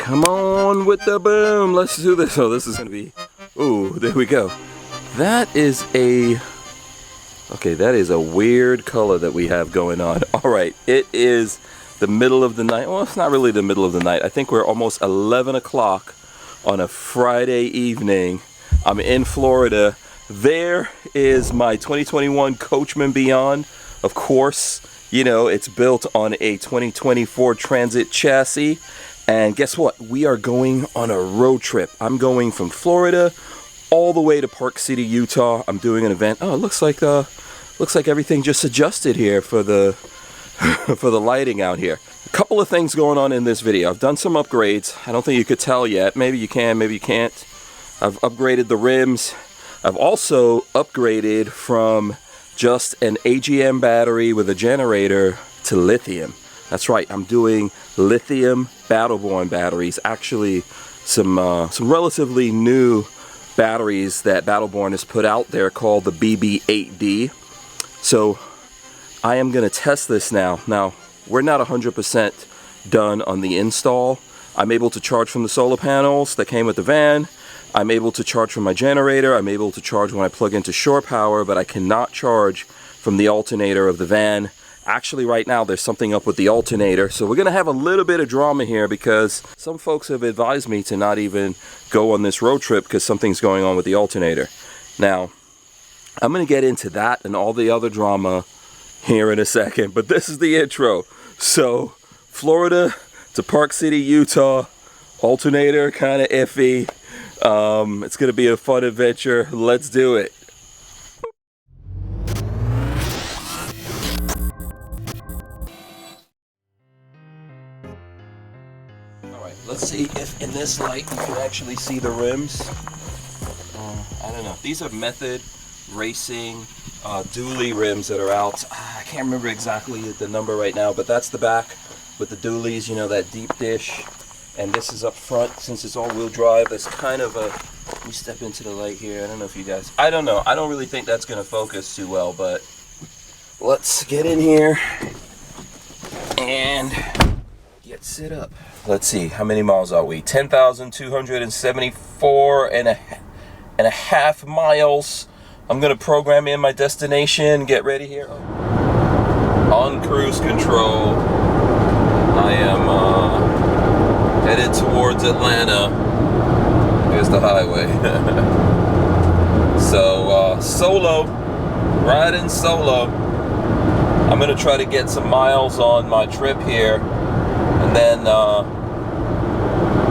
Come on with the boom. Let's do this. Oh, this is gonna be, ooh, there we go. That is a, okay, that is a weird color that we have going on. All right, it is the middle of the night. Well, it's not really the middle of the night. I think we're almost 11 o'clock on a Friday evening. I'm in Florida. There is my 2021 Coachmen Beyond. Of course, you know, it's built on a 2024 Transit chassis. And guess what? We are going on a road trip. I'm going from Florida all the way to Park City, Utah. I'm doing an event. Oh, it looks like everything just adjusted here for the for the lighting out here. A couple of things going on in this video. I've done some upgrades. I don't think you could tell yet. Maybe you can, maybe you can't. I've upgraded the rims. I've also upgraded from just an AGM battery with a generator to lithium. That's right, I'm doing lithium Battleborn batteries. Actually, some relatively new batteries that Battleborn has put out there called the BB8D. So I am gonna test this now. Now, we're not 100% done on the install. I'm able to charge from the solar panels that came with the van. I'm able to charge from my generator. I'm able to charge when I plug into shore power, but I cannot charge from the alternator of the van. Actually, right now, there's something up with the alternator. So we're gonna have a little bit of drama here because some folks have advised me to not even go on this road trip because something's going on with the alternator. Now, I'm gonna get into that and all the other drama here in a second, but this is the intro. So, Florida to Park City, Utah, alternator kind of iffy. It's gonna be a fun adventure. Let's do it. Alright, let's see if in this light you can actually see the rims. I don't know. These are Method Racing dually rims that are out. I can't remember exactly the number right now, but that's the back with the dualies, you know, that deep dish. And this is up front. Since it's all-wheel drive, there's kind of a, let me step into the light here. I don't know if you guys, I don't know. I don't really think that's going to focus too well, but let's get in here and get set up. Let's see, how many miles are we? 10,274 and a half miles. I'm going to program in my destination, get ready here. On cruise control. I am headed towards Atlanta. Here's the highway. So solo, riding solo. I'm gonna try to get some miles on my trip here, and then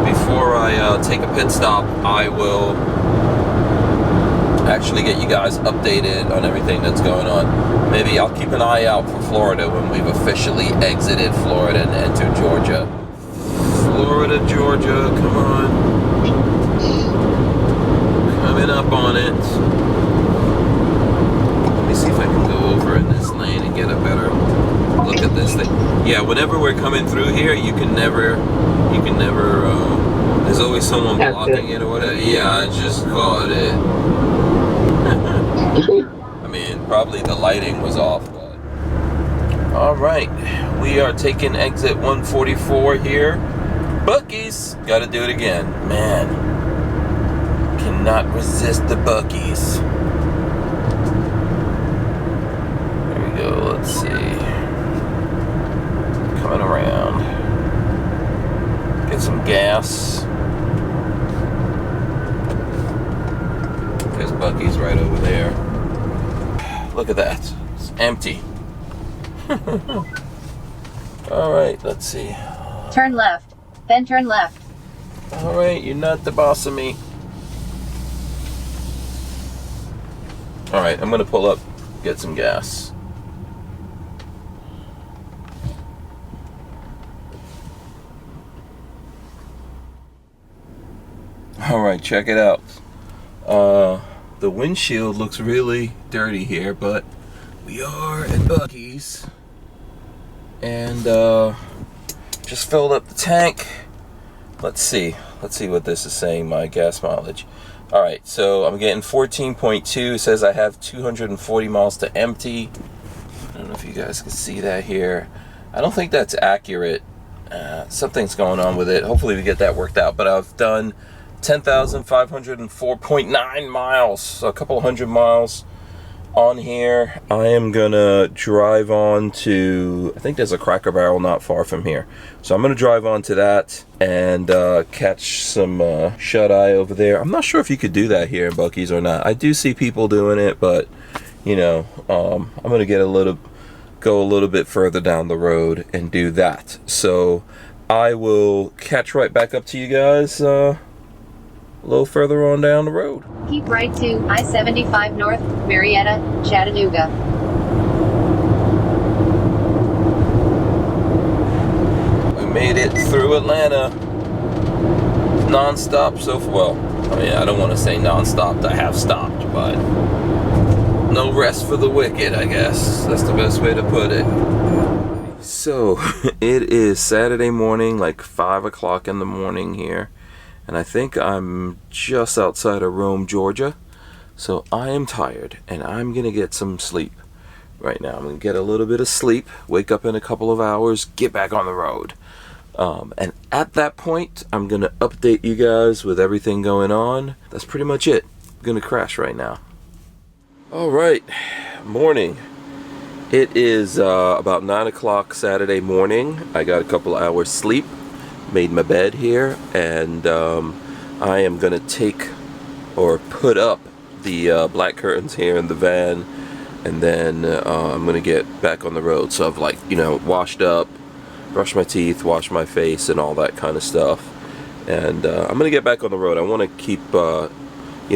before I take a pit stop, I will actually get you guys updated on everything that's going on. Maybe I'll keep an eye out for Florida when we've officially exited Florida and entered Georgia. Florida, Georgia, come on. Coming up on it. Let me see if I can go over in this lane and get a better look at this thing. Yeah, whenever we're coming through here, you can never, there's always someone blocking it or whatever. Yeah, I just caught it. I mean, probably the lighting was off, but. All right, we are taking exit 144 here. Buc-ee's, gotta do it again. Man, cannot resist the Buc-ee's. There we go, let's see. Coming around. Get some gas. There's Buc-ee's right over there. Look at that, it's empty. All right, let's see. Turn left. Then turn left. All right, you're not the boss of me. All right, I'm gonna pull up, get some gas. All right, check it out. The windshield looks really dirty here, but we are at Buc-ee's. And just filled up the tank. Let's see what this is saying, my gas mileage. All right, so I'm getting 14.2. It says I have 240 miles to empty. I don't know if you guys can see that here. I don't think that's accurate. Something's going on with it. Hopefully we get that worked out. But I've done 10,504.9 miles, so a couple hundred miles on here. I am gonna drive on to, I think there's a Cracker Barrel not far from here, so I'm gonna drive on to that and catch some shut-eye over there. I'm not sure if you could do that here in Buc-ee's or not. I do see people doing it, but you know, I'm gonna go a little bit further down the road and do that. So I will catch right back up to you guys a little further on down the road. Keep right to I-75 North, Marietta, Chattanooga. We made it through Atlanta non-stop so far. Well, I mean, I don't want to say non-stop. I have stopped, but no rest for the wicked, I guess. That's the best way to put it. So it is Saturday morning, like 5 o'clock in the morning here. And I think I'm just outside of Rome, Georgia. So I am tired and I'm gonna get some sleep right now. I'm gonna get a little bit of sleep, wake up in a couple of hours, get back on the road. And at that point, I'm gonna update you guys with everything going on. That's pretty much it. I'm gonna crash right now. All right, morning. It is about 9 o'clock Saturday morning. I got a couple of hours sleep. Made my bed here, and I am gonna take or put up the black curtains here in the van, and then I'm gonna get back on the road. So I've, like, you know, washed up, brushed my teeth, washed my face, and all that kind of stuff, and I'm gonna get back on the road. I want to keep you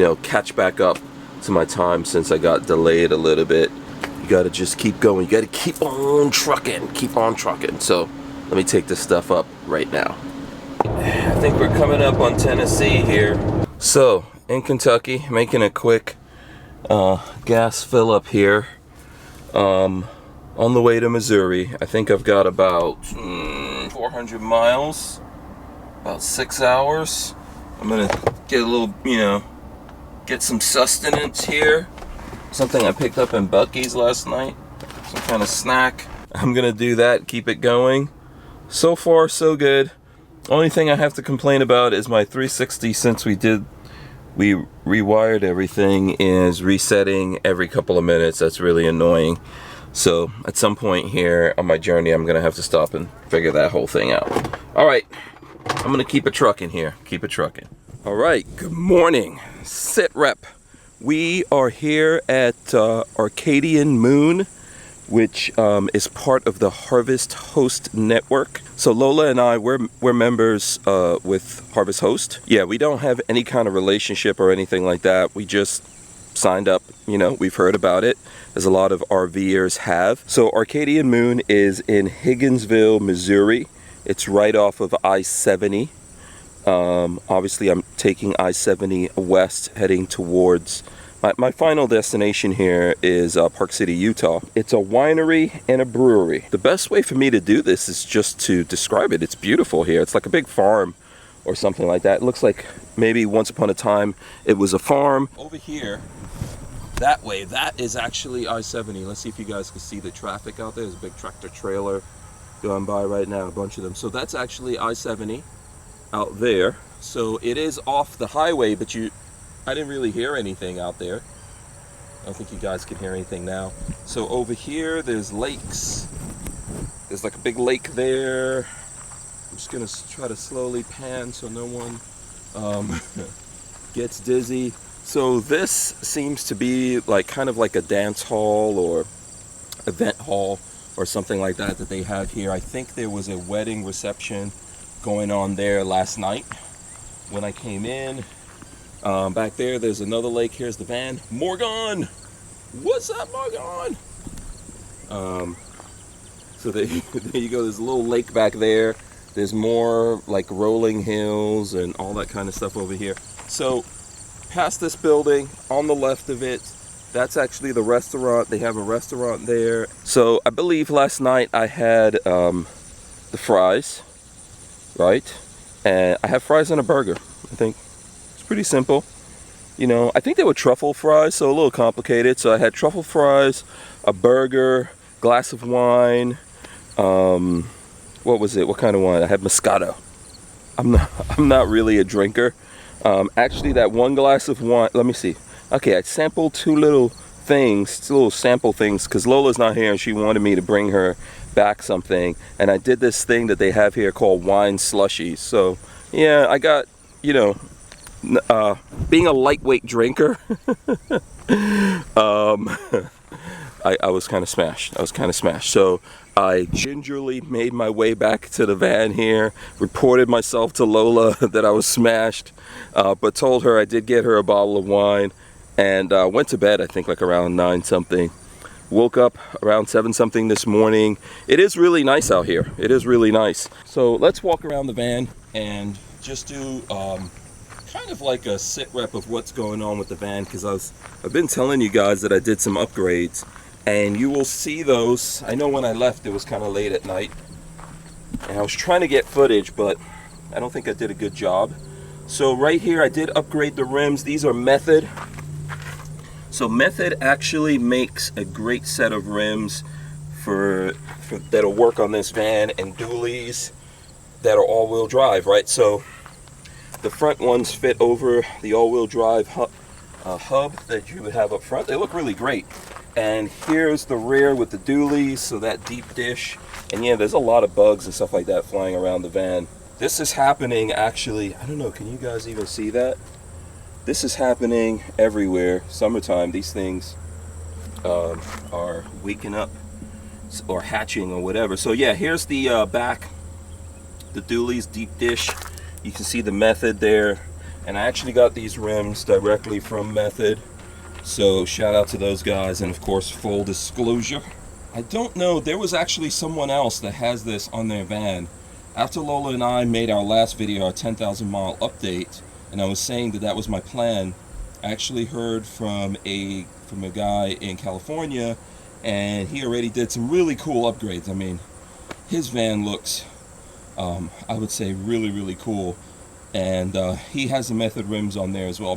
know, catch back up to my time since I got delayed a little bit. You gotta just keep going. You gotta keep on trucking, so let me take this stuff up right now. I think we're coming up on Tennessee here. So, in Kentucky, making a quick gas fill up here. On the way to Missouri. I think I've got about 400 miles, about 6 hours. I'm gonna get a little, you know, get some sustenance here. Something I picked up in Buc-ee's last night. Some kind of snack. I'm gonna do that, keep it going. So far, so good. Only thing I have to complain about is my 360, since we rewired everything, is resetting every couple of minutes. That's really annoying. So at some point here on my journey, I'm gonna have to stop and figure that whole thing out. All right, I'm gonna keep it trucking here. Keep it trucking. All right, good morning, sit rep. We are here at Arcadian Moon, which is part of the Harvest Host Network. So Lola and I, we're members with Harvest Host. Yeah, we don't have any kind of relationship or anything like that. We just signed up, you know, we've heard about it, as a lot of RVers have. So Arcadian Moon is in Higginsville, Missouri. It's right off of I-70. Obviously I'm taking I-70 west, heading towards my final destination here is Park City, Utah. It's a winery and a brewery. The best way for me to do this is just to describe it. It's beautiful here. It's like a big farm or something like that. It looks like maybe once upon a time it was a farm. Over here, that way, that is actually I-70. Let's see if you guys can see the traffic out there. There's a big tractor trailer going by right now, a bunch of them. So that's actually I-70 out there. So it is off the highway, but I didn't really hear anything out there. I don't think you guys can hear anything now. So over here, there's lakes. There's like a big lake there. I'm just gonna try to slowly pan so no one gets dizzy. So this seems to be like kind of like a dance hall or event hall or something like that they have here. I think there was a wedding reception going on there last night when I came in. Back there, there's another lake. Here's the van. Morgan! What's up, Morgan? So there you go. There's a little lake back there. There's more like rolling hills and all that kind of stuff over here. So past this building, on the left of it, that's actually the restaurant. They have a restaurant there. So I believe last night I had the fries, right? And I have fries and a burger, I think. Pretty simple, you know. I think they were truffle fries, so a little complicated. So I had truffle fries, a burger, glass of wine, what was it? What kind of wine? I had Moscato. I'm not really a drinker. Actually, that one glass of wine, let me see. Okay, I sampled two little sample things, because Lola's not here and she wanted me to bring her back something. And I did this thing that they have here called wine slushies. So, yeah, I got, you know, being a lightweight drinker, I was kind of smashed. So I gingerly made my way back to the van here, reported myself to Lola that I was smashed, but told her I did get her a bottle of wine, and went to bed, I think like around 9 something. Woke up around 7 something this morning. It is really nice out here. It is really nice. So let's walk around the van and just do kind of like a sit rep of what's going on with the van, because I've been telling you guys that I did some upgrades, and you will see those. I know when I left it was kind of late at night, and I was trying to get footage, but I don't think I did a good job. So right here I did upgrade the rims. These are Method. So Method actually makes a great set of rims for that'll work on this van, and dualies that are all-wheel drive, right? So the front ones fit over the all-wheel drive hub that you would have up front. They look really great. And here's the rear with the dualies, so that deep dish. And yeah, there's a lot of bugs and stuff like that flying around the van. This is happening actually, I don't know, can you guys even see that? This is happening everywhere. Summertime, these things are waking up or hatching or whatever. So yeah, here's the back, the dualies, deep dish. You can see the Method there. And I actually got these rims directly from Method. So shout out to those guys, and of course full disclosure, I don't know, there was actually someone else that has this on their van. After Lola and I made our last video, our 10,000 mile update, and I was saying that that was my plan, I actually heard from a guy in California, and he already did some really cool upgrades. I mean, his van looks, I would say, really, really cool. And he has the Method rims on there as well.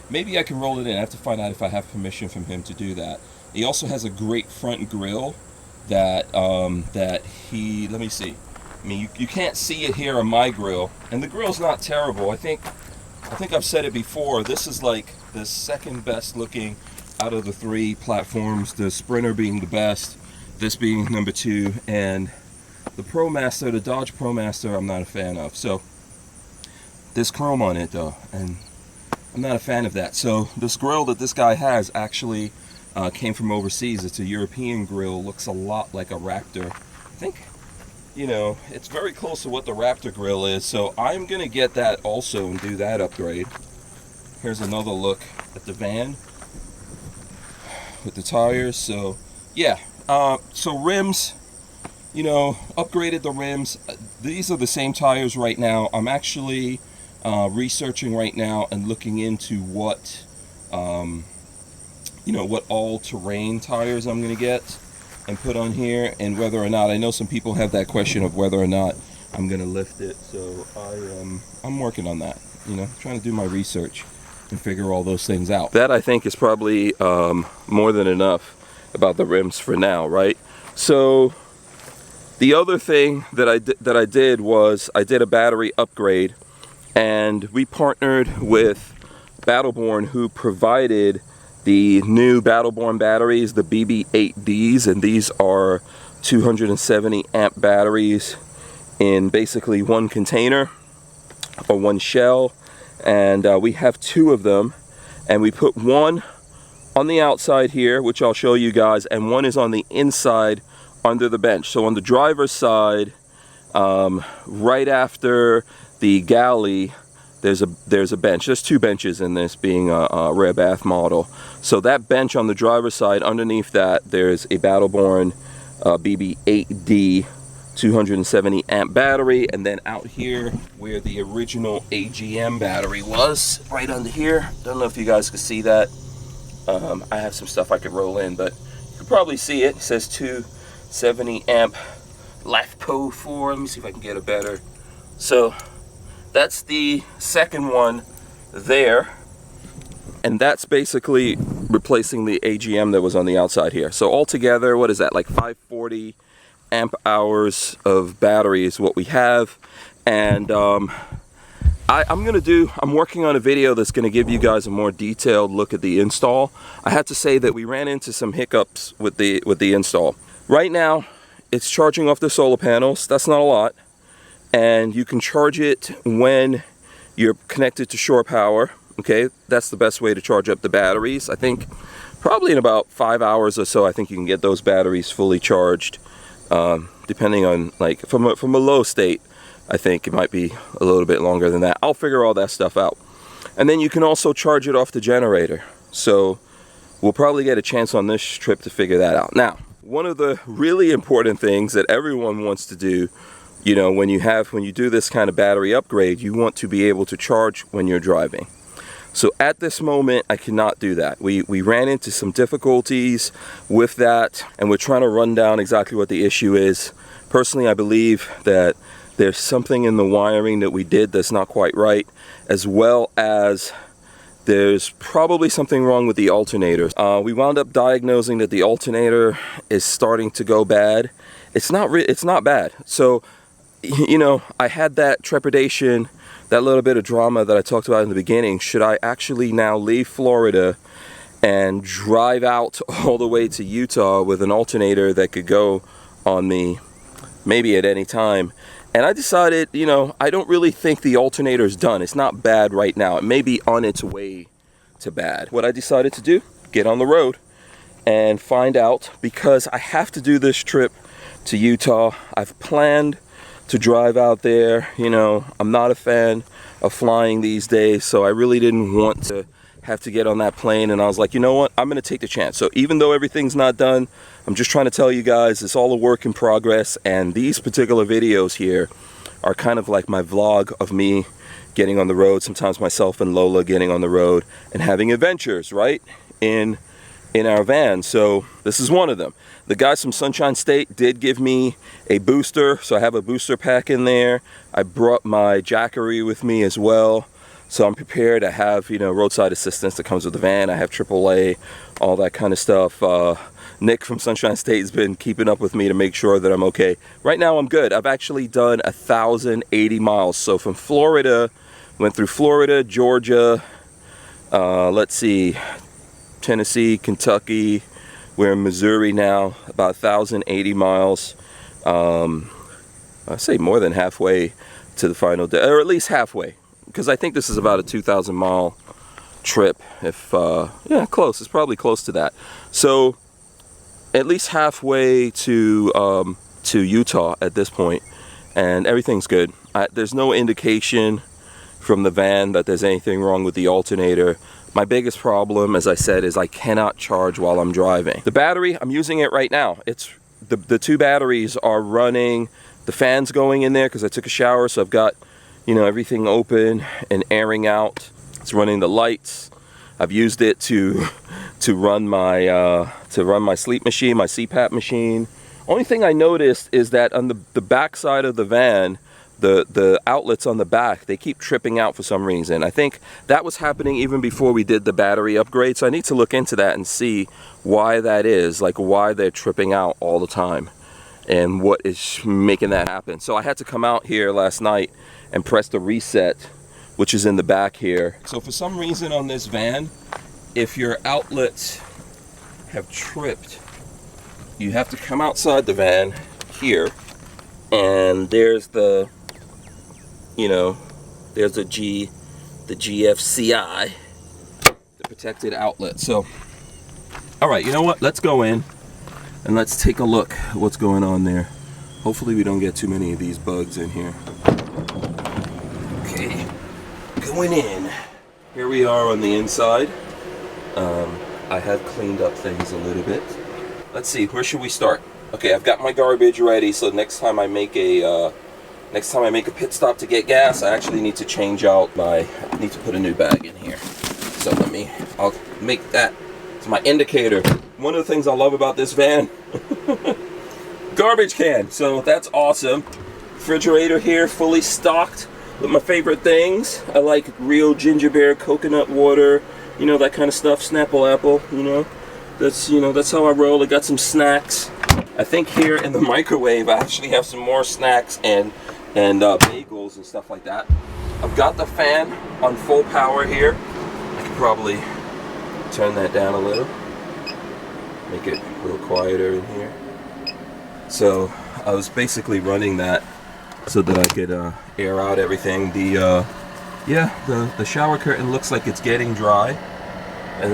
Maybe I can roll it in. I have to find out if I have permission from him to do that. He also has a great front grille that he, let me see. I mean, you can't see it here on my grill, and the grill's not terrible. I think I've said it before. This is like the second best looking out of the 3 platforms. The Sprinter being the best, this being number 2, and the ProMaster, the Dodge ProMaster, I'm not a fan of. So there's chrome on it though, and I'm not a fan of that. So this grill that this guy has actually came from overseas. It's a European grill, looks a lot like a Raptor. I think, you know, it's very close to what the Raptor grill is. So I'm gonna get that also and do that upgrade. Here's another look at the van with the tires. So yeah, so rims, you know, upgraded the rims. These are the same tires right now. I'm actually researching right now and looking into what you know, what all-terrain tires I'm going to get and put on here, and whether or not, I know some people have that question of whether or not I'm going to lift it. So I'm working on that, you know, trying to do my research and figure all those things out. That, I think, is probably more than enough about the rims for now, right? So the other thing that I did was I did a battery upgrade, and we partnered with Battleborn, who provided the new Battleborn batteries, the BB8Ds, and these are 270 amp batteries in basically one container or one shell, and we have 2 of them, and we put one on the outside here, which I'll show you guys, and one is on the inside under the bench. So on the driver's side, right after the galley, there's a bench. There's 2 benches in this, being a rare bath model. So that bench on the driver's side, underneath that, there's a Battleborn BB8D 270 amp battery, and then out here where the original AGM battery was, right under here, don't know if you guys can see that. I have some stuff I could roll in, but you can probably see it. It says 270 amp LiFePO 4. Let me see if I can get a better. So that's the second one there, and that's basically replacing the AGM that was on the outside here. So altogether, what is that, like 540 amp hours of battery is what we have. And I'm working on a video that's going to give you guys a more detailed look at the install. I have to say that we ran into some hiccups with the install. Right now, it's charging off the solar panels. That's not a lot. And you can charge it when you're connected to shore power. Okay, that's the best way to charge up the batteries. I think probably in about 5 hours or so, I think you can get those batteries fully charged. Depending on, like, from a low state, I think it might be a little bit longer than that. I'll figure all that stuff out. And then you can also charge it off the generator. So we'll probably get a chance on this trip to figure that out. Now, one of the really important things that everyone wants to do, you know, when you do this kind of battery upgrade, you want to be able to charge when you're driving. So at this moment, I cannot do that. We ran into some difficulties with that, and we're trying to run down exactly what the issue is. Personally, I believe that there's something in the wiring that we did that's not quite right, as well as there's probably something wrong with the alternator. We wound up diagnosing that the alternator is starting to go bad. It's not bad. So, you know, I had that trepidation, that little bit of drama that I talked about in the beginning. Should I actually now leave Florida and drive out all the way to Utah with an alternator that could go on me maybe at any time? And I decided, you know, I don't really think the alternator is done. It's not bad right now. It may be on its way to bad. What I decided to do, get on the road and find out, because I have to do this trip to Utah. I've planned to drive out there. You know, I'm not a fan of flying these days, so I really didn't want to have to get on that plane. And I was like, you know what, I'm gonna take the chance. So even though everything's not done, I'm just trying to tell you guys it's all a work in progress, and these particular videos here are kind of like my vlog of me getting on the road, sometimes myself and Lola getting on the road and having adventures, right, in our van. So this is one of them. The guys from Sunshine State did give me a booster, so I have a booster pack in there. I brought my Jackery with me as well, so I'm prepared. I have, you know, roadside assistance that comes with the van. I have AAA, all that kind of stuff. Nick from Sunshine State has been keeping up with me to make sure that I'm okay. Right now I'm good. I've actually done 1,080 miles. So from Florida, went through Florida, Georgia, let's see, Tennessee, Kentucky. We're in Missouri now, about 1,080 miles. I say more than halfway to the final day, or at least halfway, because I think this is about a 2,000 mile trip. If yeah, close. It's probably close to that. So at least halfway to Utah at this point, and everything's good. There's no indication from the van that there's anything wrong with the alternator. My biggest problem, as I said, is I cannot charge while I'm driving. The battery, I'm using it right now. It's the two batteries are running. The fan's going in there because I took a shower, so I've got, you know, everything open and airing out. It's running the lights. I've used it to run my sleep machine, my CPAP machine. Only thing I noticed is that on the back side of the van, the outlets on the back, they keep tripping out for some reason. I think that was happening even before we did the battery upgrade, so I need to look into that and see why that is, like why they're tripping out all the time and what is making that happen. So I had to come out here last night and press the reset, which is in the back here. So for some reason on this van, if your outlets have tripped, you have to come outside the van here, and there's the, you know, there's the GFCI, the protected outlet. So, all right, you know what? Let's go in and let's take a look at what's going on there. Hopefully we don't get too many of these bugs in here. Okay, going in. Here we are on the inside. I have cleaned up things a little bit. Let's see, where should we start? Okay, I've got my garbage ready, so next time I make a pit stop to get gas, I actually need to change out I need to put a new bag in here. So I'll make that to my indicator. One of the things I love about this van, garbage can, so that's awesome. Refrigerator here, fully stocked with my favorite things. I like real ginger beer, coconut water, you know, that kind of stuff, Snapple apple, you know. That's how I roll. I got some snacks. I think here in the microwave I actually have some more snacks and bagels and stuff like that. I've got the fan on full power here. I could probably turn that down a little, make it a little quieter in here. So I was basically running that so that I could air out everything. The shower curtain looks like it's getting dry, and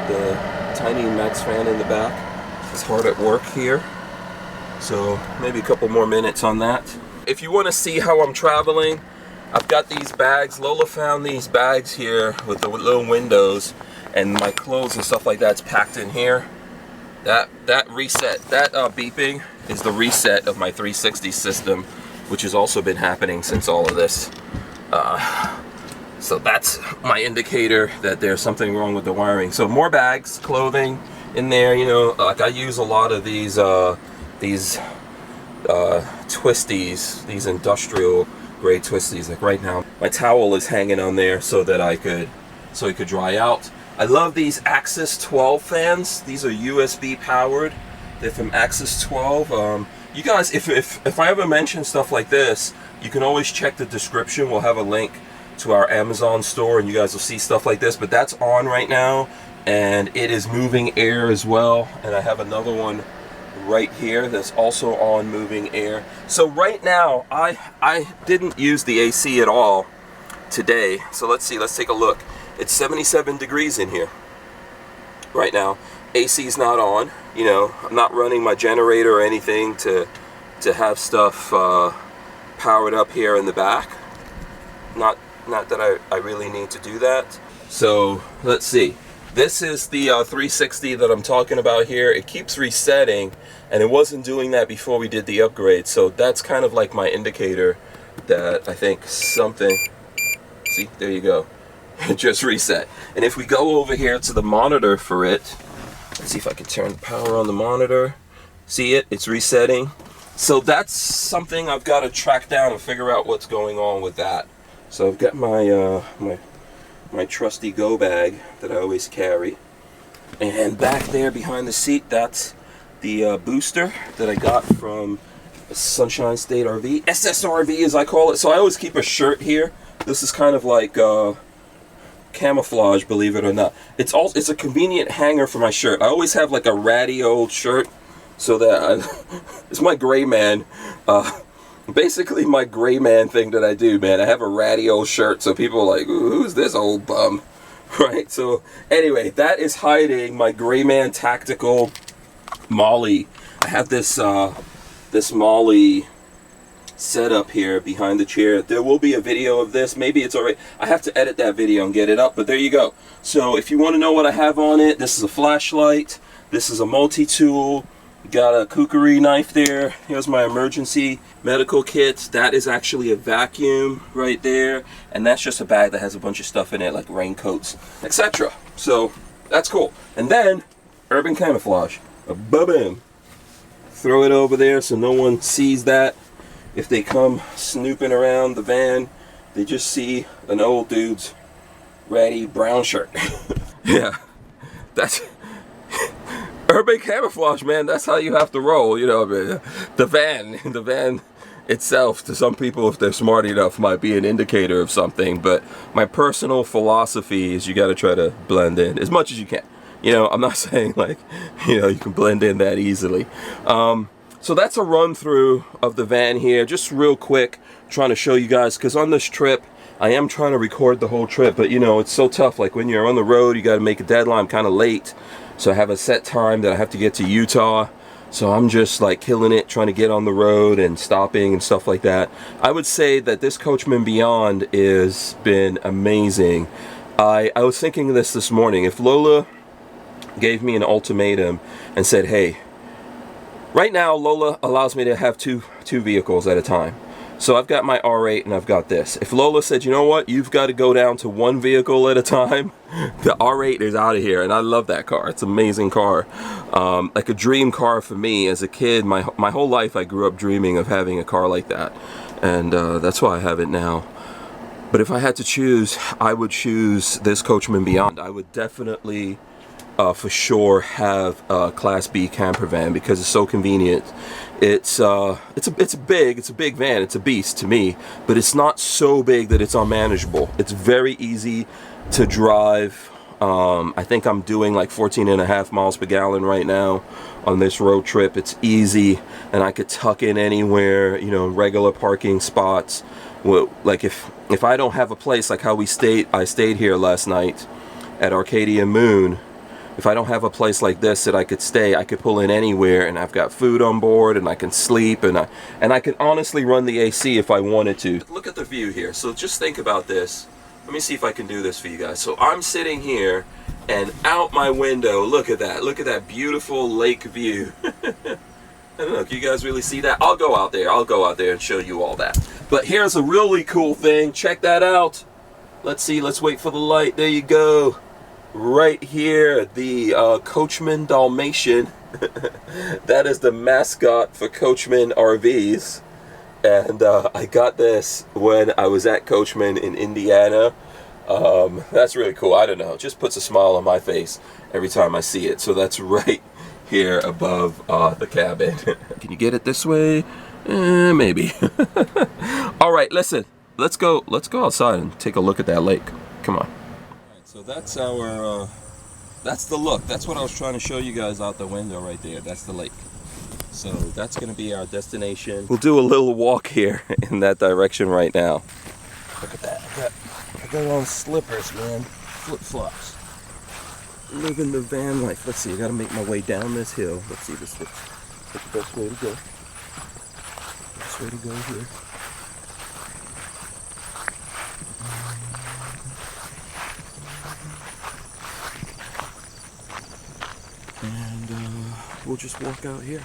the tiny Max fan in the back is hard at work here. So maybe a couple more minutes on that. If you want to see how I'm traveling, I've got these bags. Lola found these bags here with the little windows, and my clothes and stuff like that's packed in here. That reset, that beeping is the reset of my 360 system, which has also been happening since all of this. So that's my indicator that there's something wrong with the wiring. So more bags, clothing in there. You know, like I use a lot of these twisties, these industrial grade twisties. Like right now, my towel is hanging on there so that it could dry out. I love these Axis 12 fans. These are USB powered. They're from Axis 12. You guys, if I ever mention stuff like this, you can always check the description. We'll have a link to our Amazon store, and you guys will see stuff like this. But that's on right now, and it is moving air as well. And I have another one right here that's also on moving air. So right now, I didn't use the AC at all today. So let's see. Let's take a look. It's 77 degrees in here right now. AC's not on. You know, I'm not running my generator or anything to have stuff powered up here in the back. Not that I really need to do that. So let's see. This is the 360 that I'm talking about here. It keeps resetting, and it wasn't doing that before we did the upgrade. So that's kind of like my indicator that I think something. See, there you go. It just reset. And if we go over here to the monitor for it, let's see if I can turn the power on the monitor. See it? It's resetting. So that's something I've got to track down and figure out what's going on with that. So I've got my my trusty go bag that I always carry, and back there behind the seat, that's the booster that I got from Sunshine State RV, SSRV as I call it. So I always keep a shirt here. This is kind of like camouflage, believe it or not. It's a convenient hanger for my shirt. I always have like a ratty old shirt, so that it's my gray man. Basically my gray man thing that I do, man. I have a ratty old shirt, so people are like, who's this old bum? Right? So anyway, that is hiding my gray man tactical Molly. I have this this Molly set up here behind the chair. There will be a video of this. Maybe it's already, I have to edit that video and get it up, but there you go. So if you want to know what I have on it, this is a flashlight, this is a multi-tool, got a kukri knife there, here's my emergency medical kit, that is actually a vacuum right there, and that's just a bag that has a bunch of stuff in it like raincoats, etc. So that's cool. And then urban camouflage, boom, throw it over there so no one sees that. If they come snooping around the van, they just see an old dude's ratty brown shirt. Yeah, that's urban camouflage, man. That's how you have to roll, you know. The van itself, to some people, if they're smart enough, might be an indicator of something. But my personal philosophy is you got to try to blend in as much as you can. You know, I'm not saying like, you know, you can blend in that easily. So that's a run through of the van here, just real quick, trying to show you guys, because on this trip, I am trying to record the whole trip, but you know, it's so tough. Like when you're on the road, you got to make a deadline. I'm kind of late, so I have a set time that I have to get to Utah. So I'm just like killing it, trying to get on the road and stopping and stuff like that. I would say that this Coachmen Beyond has been amazing. I was thinking of this morning. If Lola gave me an ultimatum and said, hey, right now Lola allows me to have two vehicles at a time. So I've got my R8 and I've got this. If Lola said, you know what, you've got to go down to one vehicle at a time, the R8 is out of here. And I love that car. It's an amazing car. Like a dream car for me as a kid. My whole life I grew up dreaming of having a car like that. And that's why I have it now. But if I had to choose, I would choose this Coachmen Beyond. I would definitely for sure have a Class B camper van because it's so convenient. It's a big van. It's a beast to me, but it's not so big that it's unmanageable. It's very easy to drive. I think I'm doing like 14.5 miles per gallon right now on this road trip. It's easy, and I could tuck in anywhere, you know, regular parking spots. Well, like if I don't have a place like how I stayed here last night at Arcadia Moon. If I don't have a place like this that I could stay, I could pull in anywhere, and I've got food on board, and I can sleep, and I can honestly run the AC if I wanted to. Look at the view here. So just think about this. Let me see if I can do this for you guys. So I'm sitting here, and out my window, look at that. Look at that beautiful lake view. I don't know, can you guys really see that? I'll go out there and show you all that. But here's a really cool thing. Check that out. Let's see, let's wait for the light. There you go. Right here, the Coachmen Dalmatian. That is the mascot for Coachmen RVs. And I got this when I was at Coachmen in Indiana. That's really cool. I don't know, it just puts a smile on my face every time I see it. So that's right here above the cabin. Can you get it this way? Maybe. All right, listen, let's go outside and take a look at that lake. Come on. So that's our, that's the look. That's what I was trying to show you guys out the window right there. That's the lake. So that's going to be our destination. We'll do a little walk here in that direction right now. Look at that. I got on slippers, man. Flip-flops. Living the van life. Let's see. I got to make my way down this hill. Let's see. What's the best way to go? Best way to go here. And we'll just walk out here.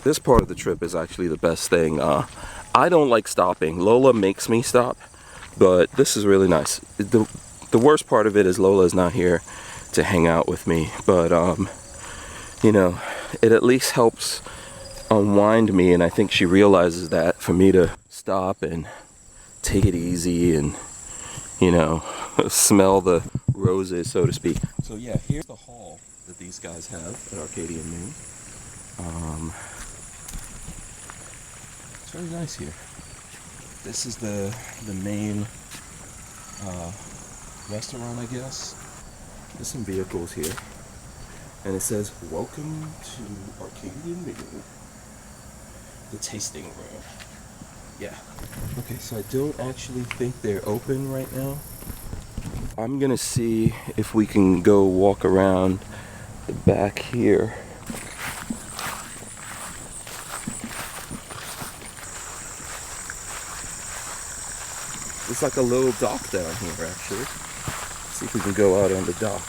This part of the trip is actually the best thing. I don't like stopping. Lola makes me stop, but this is really nice. The worst part of it is Lola is not here to hang out with me, but you know, it at least helps unwind me, and I think she realizes that, for me to stop and take it easy and, you know, smell the roses, so to speak. So yeah, here's the hall that these guys have at Arcadia Moon. It's really nice here. This is the main restaurant, I guess. There's some vehicles here, and it says, "Welcome to Arcadia Moon, the tasting room." Yeah. Okay, so I don't actually think they're open right now. I'm gonna see if we can go walk around the back here. It's like a little dock down here, actually. See if we can go out on the dock.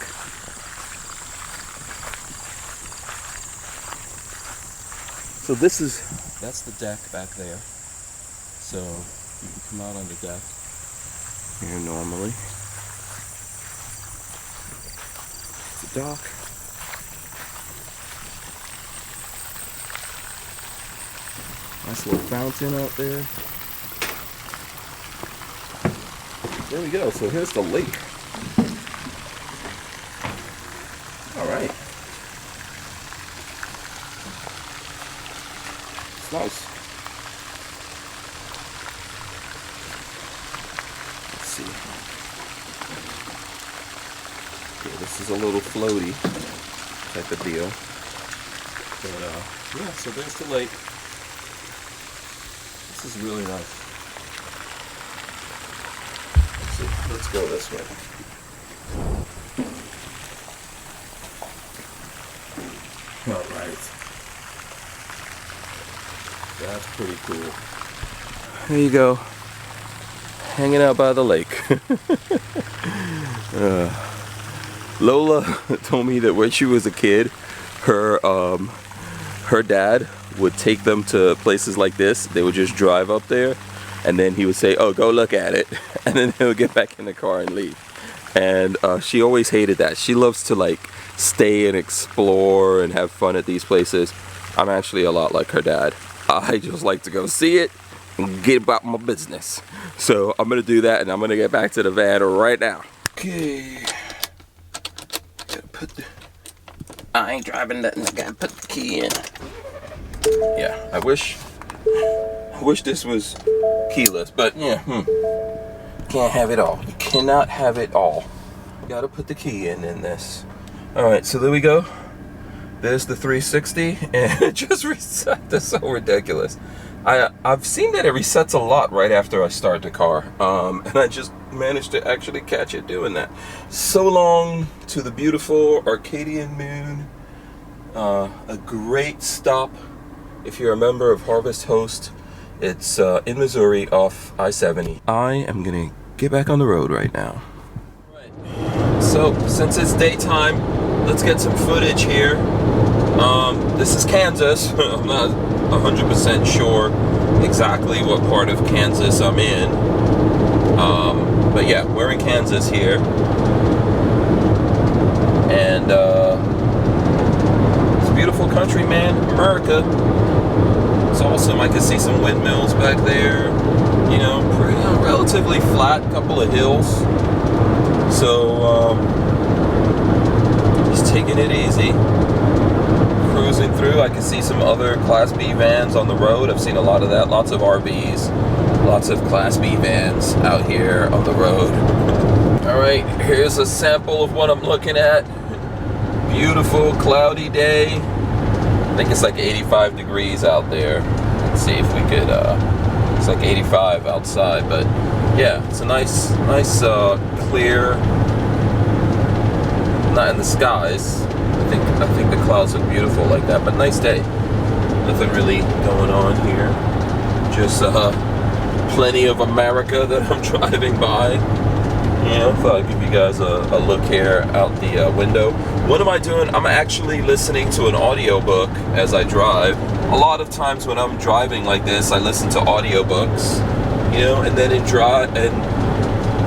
So that's the deck back there. So you can come out on the deck here normally. It's a dock. Nice little fountain out there. There we go. So here's the lake. All right. It's nice. Let's see. Okay, this is a little floaty type of deal. But yeah, so there's the lake. This is really nice. Let's go this way. All right. That's pretty cool. There you go. Hanging out by the lake. Lola told me that when she was a kid, her dad would take them to places like this. They would just drive up there, and then he would say, "Oh, go look at it," and then he'll get back in the car and leave. And she always hated that. She loves to like stay and explore and have fun at these places. I'm actually a lot like her dad. I just like to go see it and get about my business. So I'm gonna do that, and I'm gonna get back to the van right now. Okay, gotta put I ain't driving nothing. I gotta put the key in. Yeah, I wish this was keyless, but yeah, can't have it all. You cannot have it all. You gotta put the key in this. All right, so there we go. There's the 360, and it just reset. That's so ridiculous. I've seen that it resets a lot right after I start the car, and I just managed to actually catch it doing that. So long to the beautiful Arcadian moon. A great stop if you're a member of Harvest Host. It's in Missouri off I-70. I am gonna get back on the road right now. Right. So since it's daytime, let's get some footage here. This is Kansas. I'm not 100% sure exactly what part of Kansas I'm in. But yeah, we're in Kansas here. And it's a beautiful country, man. America. It's awesome. I can see some windmills back there. You know, pretty, relatively flat, couple of hills. So, just taking it easy. Cruising through. I can see some other Class B vans on the road. I've seen a lot of that. Lots of RVs. Lots of Class B vans out here on the road. Alright, here's a sample of what I'm looking at. Beautiful, cloudy day. I think it's like 85 degrees out there. Let's see if we could, it's like 85 outside, but yeah, it's a nice, clear, not in the skies. I think the clouds look beautiful like that, but nice day. Nothing really going on here. Just plenty of America that I'm driving by. You know, thought I'd give you guys a look here out the window. What am I doing? I'm actually listening to an audiobook as I drive. A lot of times when I'm driving like this, I listen to audiobooks, you know, and then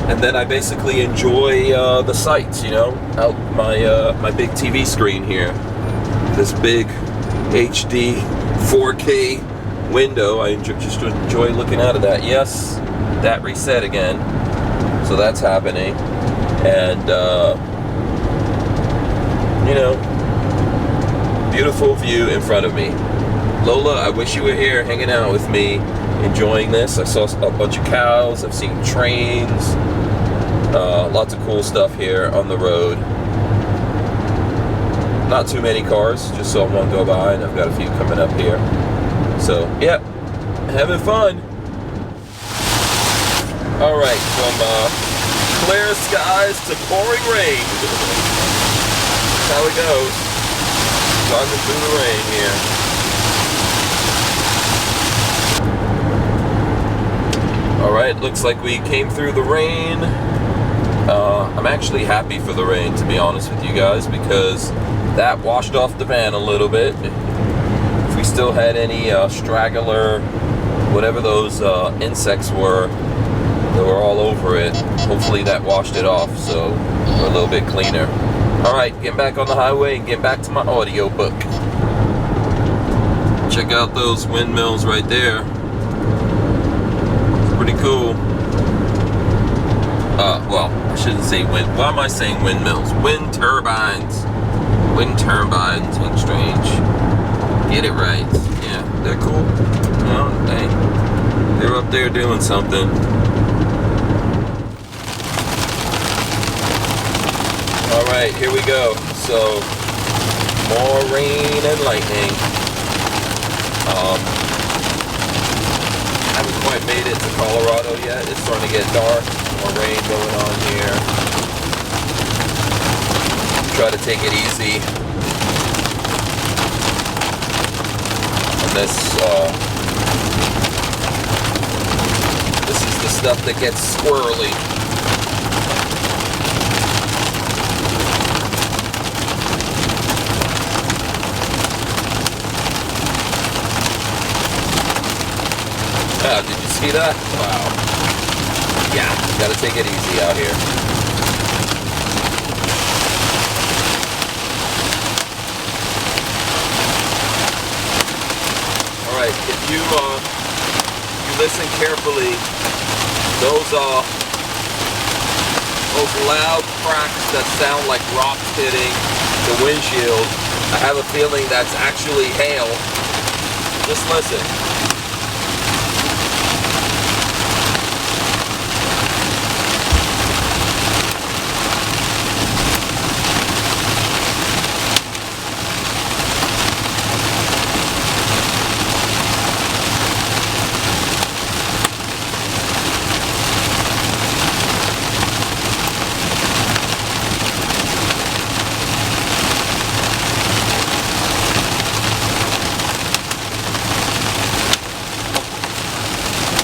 and then I basically enjoy the sights, you know, out my big TV screen here. This big HD 4K window. I just enjoy looking out of that. Yes, that reset again. So that's happening. And, you know, beautiful view in front of me. Lola, I wish you were here hanging out with me, enjoying this. I saw a bunch of cows. I've seen trains. Lots of cool stuff here on the road. Not too many cars, just saw one go by, and I've got a few coming up here. So, yeah, having fun. Alright, from clear skies to pouring rain. That's how it goes. Driving through the rain here. Alright, looks like we came through the rain. I'm actually happy for the rain, to be honest with you guys, because that washed off the van a little bit. If we still had any straggler, whatever those insects were, they were all over it. Hopefully that washed it off, so we're a little bit cleaner. Alright, getting back on the highway and getting back to my audiobook. Check out those windmills right there. It's pretty cool. Well, I shouldn't say wind. Why am I saying windmills? Wind turbines. Wind turbines. Ain't strange. Get it right. Yeah, they're cool. No, they're up there doing something. Alright, here we go. So, more rain and lightning. Haven't quite made it to Colorado yet. It's starting to get dark. More rain going on here. Try to take it easy. And this is the stuff that gets squirrely. Did you see that? Wow. Yeah, gotta take it easy out here. Alright, if you listen carefully, those loud cracks that sound like rocks hitting the windshield, I have a feeling that's actually hail. Just listen.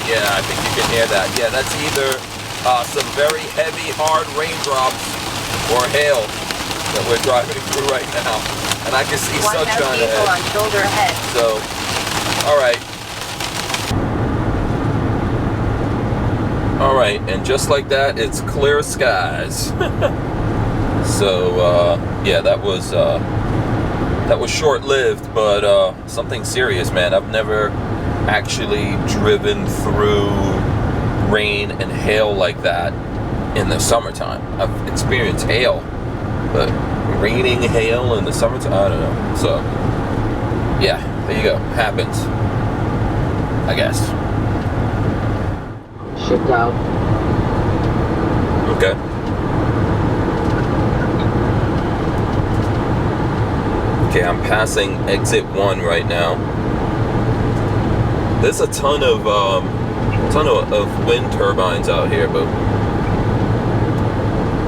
Yeah, I think you can hear that. Yeah, that's either some very heavy, hard raindrops or hail that we're driving through right now. And I can see sunshine ahead. on shoulder ahead. So, alright. Alright, and just like that, it's clear skies. So, yeah, that was short-lived, but something serious, man. I've never actually driven through rain and hail like that in the summertime. I've experienced hail, but raining hail in the summertime, I don't know. So, yeah, there you go. Happens, I guess. Shipped out. Okay. Okay, I'm passing exit 1 right now. There's a ton of wind turbines out here, but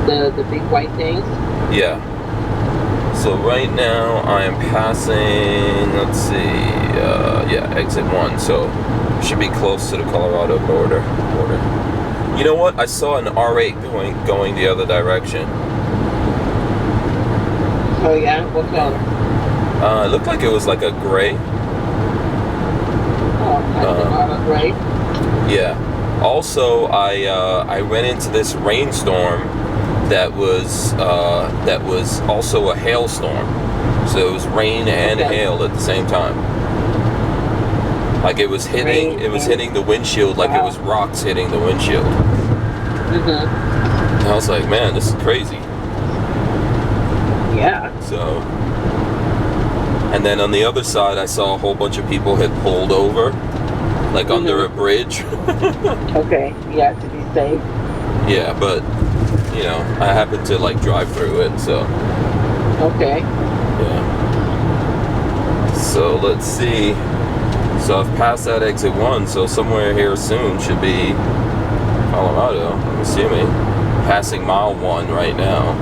The big white things? yeah. So right now I am passing, let's see, yeah, exit 1, so should be close to the Colorado border. You know what? I saw an R8 going the other direction. Oh yeah? What color? It looked like it was like a gray. Right? Yeah. Also, I ran into this rainstorm that was also a hailstorm. So it was rain and hail at the same time. Like it was hitting the windshield like it was rocks hitting the windshield. Mm-hmm. And I was like, man, this is crazy. Yeah. So, and then on the other side, I saw a whole bunch of people had pulled over, like under a bridge. Okay, you have to be safe. Yeah, but you know, I happened to like drive through it, so. Okay. Yeah. So let's see. So I've passed that exit 1, so somewhere here soon should be Colorado, I'm assuming. Passing mile 1 right now.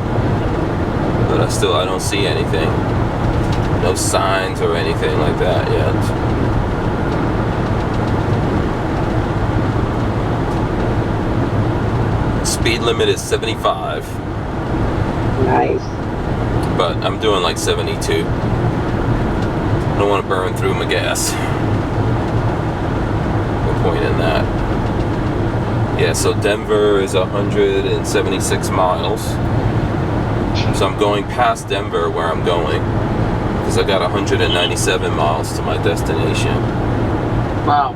But I don't see anything. No signs or anything like that yet. Speed limit is 75. Nice. But I'm doing like 72. I don't want to burn through my gas. No point in that. Yeah, so Denver is 176 miles. So I'm going past Denver where I'm going. Because I got 197 miles to my destination. Wow.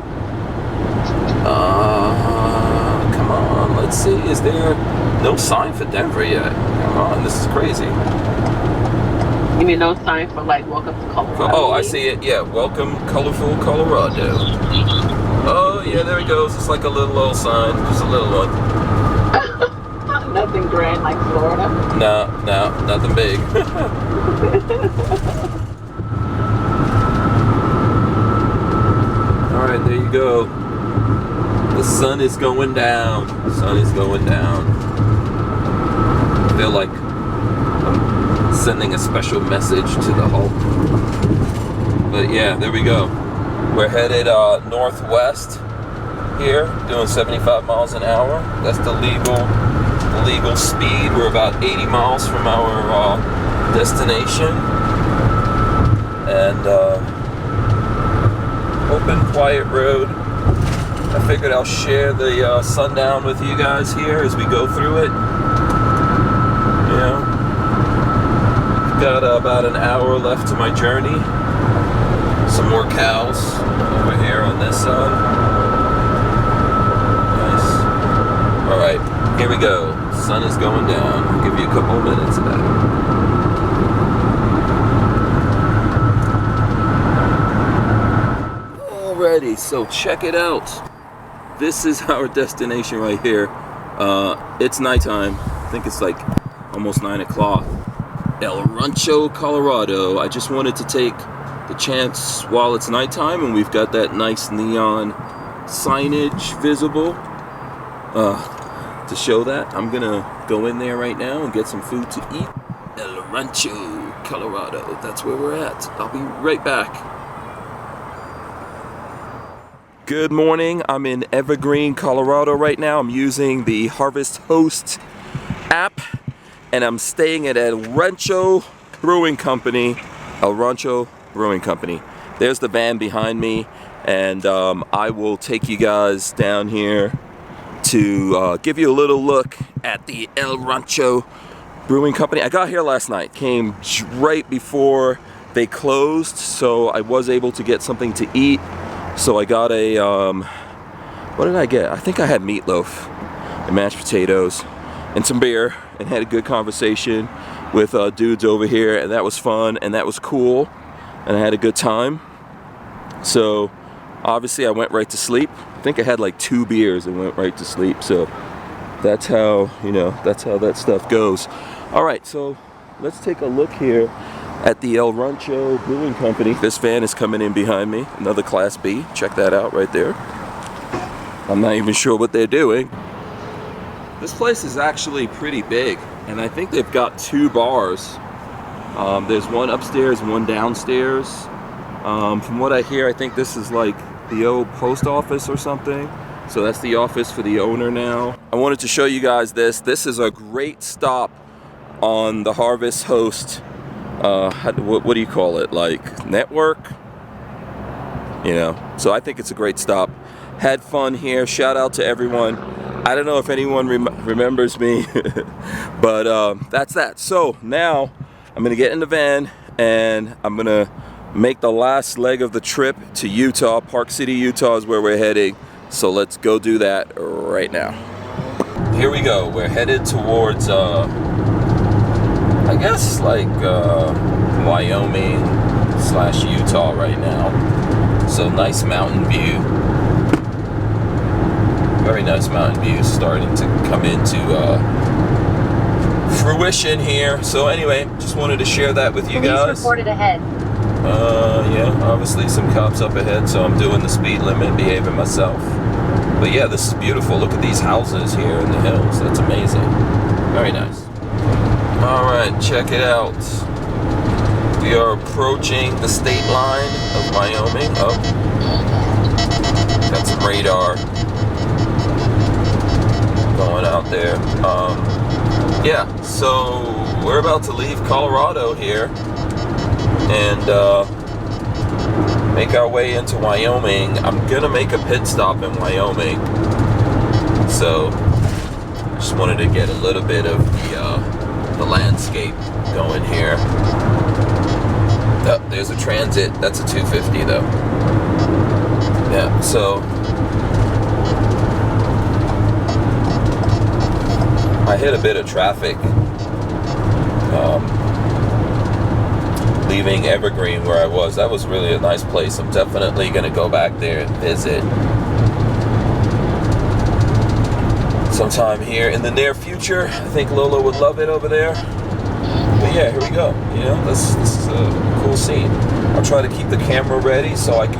Come on, let's see. Is there no sign for Denver yet? Come on, this is crazy. You mean no sign for like welcome to Colorado? Oh, I see it. Yeah, welcome, colorful Colorado. Oh, yeah, there it goes. It's like a little old sign, just a little one. Nothing grand like Florida. No, nothing big. All right, there you go. The sun is going down. The sun is going down. I feel like I'm sending a special message to the Hulk. But yeah, there we go. We're headed northwest here, doing 75 miles an hour. That's the legal speed. We're about 80 miles from our destination. And open, quiet road. I figured I'll share the sundown with you guys here as we go through it. You know, got about an hour left to my journey. Some more cows over here on this side. Nice. Alright, here we go. Sun is going down. I'll give you a couple of minutes of that. Alrighty, so check it out. This is our destination right here. It's nighttime. I think it's like almost 9 o'clock. El Rancho, Colorado. I just wanted to take the chance while it's nighttime and we've got that nice neon signage visible to show that. I'm gonna go in there right now and get some food to eat. El Rancho, Colorado. That's where we're at. I'll be right back. Good morning. I'm in Evergreen, Colorado right now. I'm using the Harvest Host app and I'm staying at El Rancho Brewing Company. El Rancho Brewing Company. There's the van behind me, and I will take you guys down here to give you a little look at the El Rancho Brewing Company. I got here last night, came right before they closed, so I was able to get something to eat. So I got a, what did I get? I think I had meatloaf and mashed potatoes and some beer, and had a good conversation with dudes over here, and that was fun and that was cool, and I had a good time. So obviously I went right to sleep. I think I had like 2 beers and went right to sleep. So that's how, you know, that's how that stuff goes. All right, so let's take a look here at the El Rancho Brewing Company. This van is coming in behind me, another Class B. Check that out right there. I'm not even sure what they're doing. This place is actually pretty big, and I think they've got 2 bars. There's one upstairs and one downstairs. From what I hear, I think this is like the old post office or something. So that's the office for the owner now. I wanted to show you guys this. This is a great stop on the Harvest Host, what do you call it? Like network? You know, so I think it's a great stop. Had fun here. Shout out to everyone. I don't know if anyone remembers me, but that's that. So now I'm gonna get in the van and I'm gonna make the last leg of the trip to Utah. Park City, Utah is where we're heading. So let's go do that right now. Here we go. We're headed towards, I guess like Wyoming / Utah right now. So nice mountain view. Very nice mountain view starting to come into fruition here. So anyway, just wanted to share that with you guys. Police reported ahead. Yeah, obviously some cops up ahead, so I'm doing the speed limit, behaving myself. But yeah, this is beautiful. Look at these houses here in the hills. That's amazing. Very nice. All right, check it out. We are approaching the state line of Wyoming. Oh, got some radar going out there. Yeah, so we're about to leave Colorado here and make our way into Wyoming. I'm gonna make a pit stop in Wyoming, so just wanted to get a little bit of the landscape going here. Oh, there's a Transit. That's a 250 though. Yeah, so I hit a bit of traffic leaving Evergreen where I was. That was really a nice place. I'm definitely going to go back there and visit sometime here in the near future. I think Lola would love it over there. But yeah, here we go. You know, this is a cool scene. I'll try to keep the camera ready so I can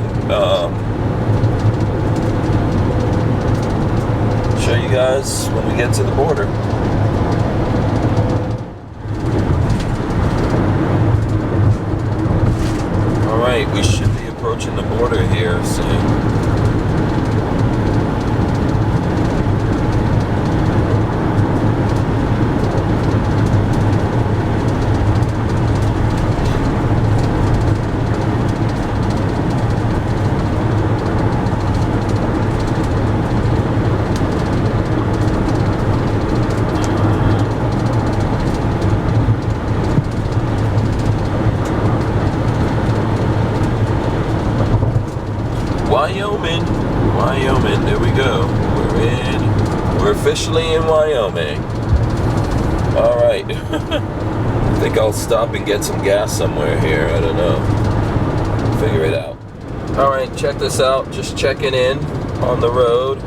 show you guys when we get to the border. Alright, we should be approaching the border here soon. Wyoming, there we go. We're officially in Wyoming. Alright. I think I'll stop and get some gas somewhere here. I don't know. Figure it out. Alright, check this out. Just checking in on the road.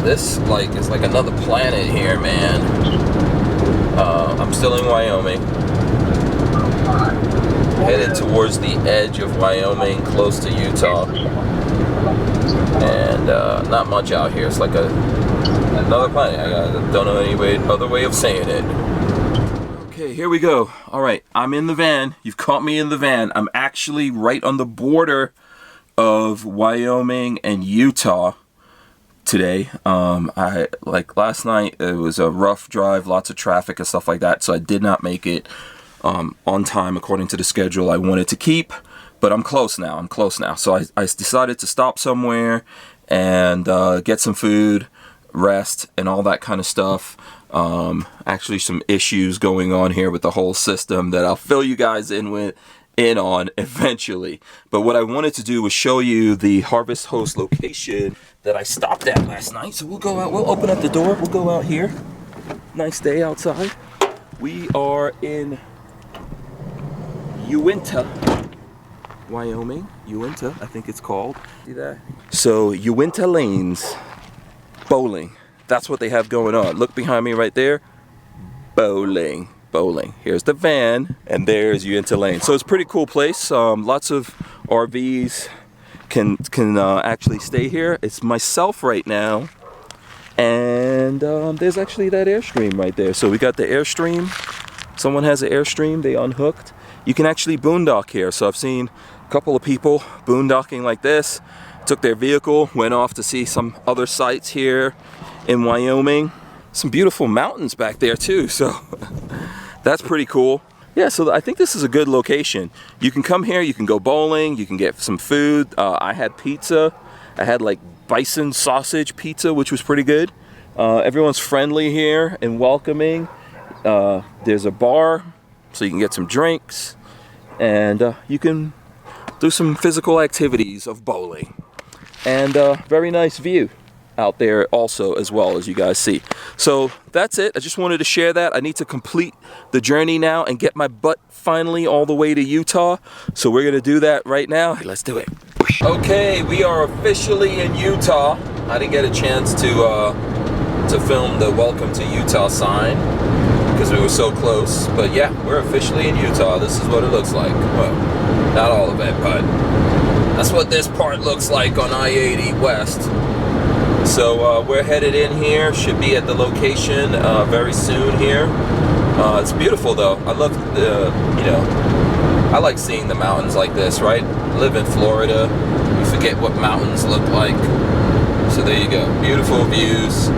This is like another planet here, man. I'm still in Wyoming. Headed towards the edge of Wyoming, close to Utah. And not much out here. It's like another planet. I don't know any other way of saying it. Okay, here we go. Alright, I'm in the van. You've caught me in the van. I'm actually right on the border of Wyoming and Utah today. Last night, it was a rough drive, lots of traffic and stuff like that, so I did not make it on time according to the schedule I wanted to keep, but I'm close now. So I decided to stop somewhere and get some food, rest, and all that kind of stuff. Actually some issues going on here with the whole system that I'll fill you guys in on eventually. But what I wanted to do was show you the Harvest Host location that I stopped at last night. So we'll go out, we'll open up the door, we'll go out here. Nice day outside. We are in Uinta, Wyoming. Uinta, I think it's called. See that? So Uinta Lanes Bowling. That's what they have going on. Look behind me right there. Bowling. Here's the van, and there's Uinta Lane. So it's a pretty cool place. Lots of RVs can actually stay here. It's myself right now, and there's actually that Airstream right there. So we got the Airstream. Someone has an Airstream. They unhooked. You can actually boondock here. So I've seen a couple of people boondocking like this. Took their vehicle, went off to see some other sites here in Wyoming. Some beautiful mountains back there too, so that's pretty cool. Yeah, so I think this is a good location. You can come here, you can go bowling, you can get some food. I had pizza. I had like bison sausage pizza, which was pretty good. Everyone's friendly here and welcoming. There's a bar, so you can get some drinks, and you can do some physical activities of bowling. And very nice view out there also, as well, as you guys see. So that's it. I just wanted to share that. I need to complete the journey now and get my butt finally all the way to Utah. So we're gonna do that right now. Let's do it. Okay, we are officially in Utah. I didn't get a chance to film the welcome to Utah sign because we were so close. But yeah, we're officially in Utah. This is what it looks like. Well, not all of it, but that's what this part looks like on I-80 West. So we're headed in here, should be at the location very soon here. It's beautiful though. I love I like seeing the mountains like this, right? I live in Florida. You forget what mountains look like. So there you go, beautiful views.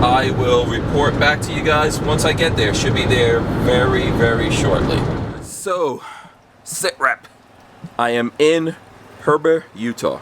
I will report back to you guys once I get there. Should be there very, very shortly. So, sit rep. I am in Heber, Utah.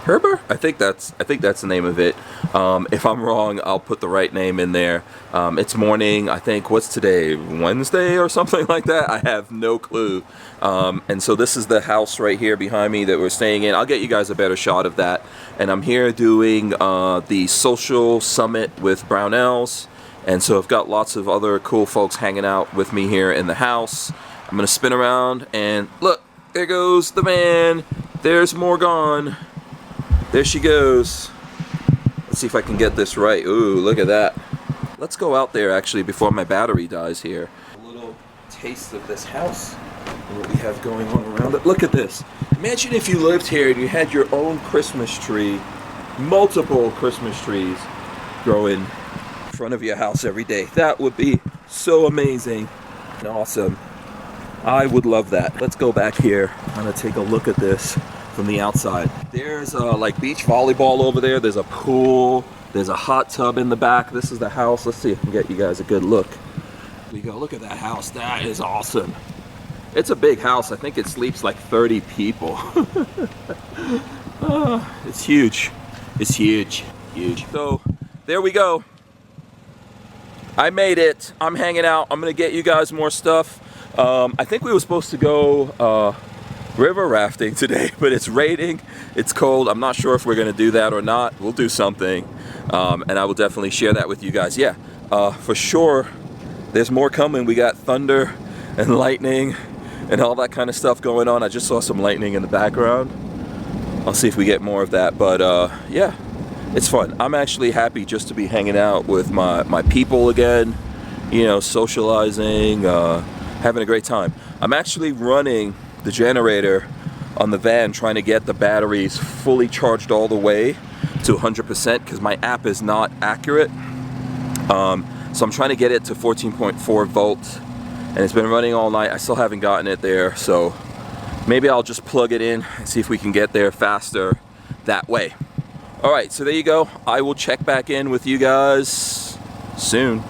Heber? I think that's the name of it. If I'm wrong, I'll put the right name in there. It's morning, I think, what's today? Wednesday or something like that? I have no clue. And so this is the house right here behind me that we're staying in. I'll get you guys a better shot of that. And I'm here doing the social summit with Brownells. And so I've got lots of other cool folks hanging out with me here in the house. I'm gonna spin around and look, there goes the van. There's Morgan. There she goes. Let's see if I can get this right. Ooh, look at that. Let's go out there actually before my battery dies here. A little taste of this house and what we have going on around it. Look at this. Imagine if you lived here and you had your own Christmas tree, multiple Christmas trees growing in front of your house every day. That would be so amazing and awesome. I would love that. Let's go back here. I'm gonna take a look at this from the outside. There's like beach volleyball over there. There's a pool. There's a hot tub in the back. This is the house. Let's see if I can get you guys a good look. There you go. Look at that house. That is awesome. It's a big house. I think it sleeps like 30 people. It's huge. It's huge. Huge. So there we go. I made it. I'm hanging out. I'm gonna get you guys more stuff. I think we were supposed to go river rafting today, but it's raining, it's cold. I'm not sure if we're gonna do that or not. We'll do something, and I will definitely share that with you guys. Yeah, for sure, there's more coming. We got thunder and lightning and all that kind of stuff going on. I just saw some lightning in the background. I'll see if we get more of that, but yeah, it's fun. I'm actually happy just to be hanging out with my people again, you know, socializing, having a great time. I'm actually running the generator on the van, trying to get the batteries fully charged all the way to 100% because my app is not accurate. So I'm trying to get it to 14.4 volts, and it's been running all night. I still haven't gotten it there, so maybe I'll just plug it in and see if we can get there faster that way. All right, so there you go. I will check back in with you guys soon.